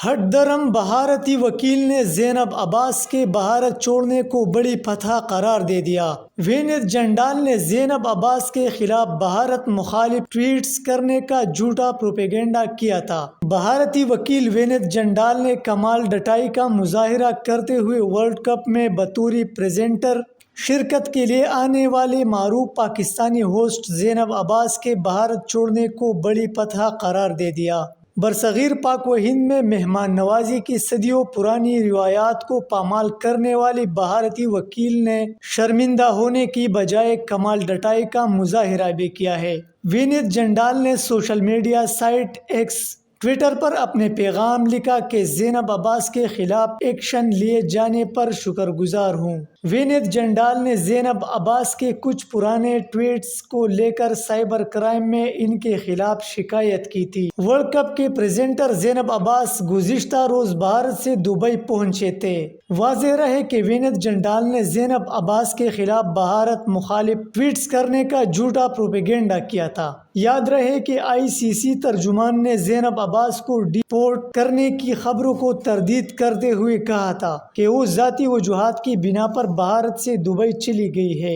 ہٹ درم بھارتی وکیل نے زینب عباس کے بھارت چھوڑنے کو بڑی فتح قرار دے دیا۔ وینت جنڈال نے زینب عباس کے خلاف بھارت مخالف ٹویٹس کرنے کا جھوٹا پروپیگنڈا کیا تھا۔ بھارتی وکیل وینت جنڈال نے کمال ڈٹائی کا مظاہرہ کرتے ہوئے ورلڈ کپ میں بطور پریزنٹر شرکت کے لیے آنے والے معروف پاکستانی ہوسٹ زینب عباس کے بھارت چھوڑنے کو بڑی فتح قرار دے دیا۔ برصغیر پاک و ہند میں مہمان نوازی کی صدیوں پرانی روایات کو پامال کرنے والی بھارتی وکیل نے شرمندہ ہونے کی بجائے کمال ڈٹائی کا مظاہرہ بھی کیا ہے۔ وینت جنڈال نے social media site X Twitter پر اپنے پیغام لکھا کہ زینب عباس کے خلاف ایکشن لیے جانے پر شکر گزار ہوں۔ وینت جنڈال نے زینب عباس کے کچھ پرانے ٹویٹس کو لے کر سائبر کرائم میں ان کے خلاف شکایت کی تھی۔ ورلڈ کپ کے پریزنٹر زینب عباس گزشتہ روز بھارت سے دبئی پہنچے تھے۔ واضح رہے کہ وینت جنڈال نے زینب عباس کے خلاف بھارت مخالف ٹویٹس کرنے کا جھوٹا پروپیگنڈا کیا تھا۔ یاد رہے کہ آئی سی سی ترجمان نے زینب عباس کو ڈیپورٹ کرنے کی خبروں کو تردید کرتے ہوئے کہا تھا کہ وہ ذاتی وجوہات کی بنا پر بھارت سے دبئی چلی گئی ہے۔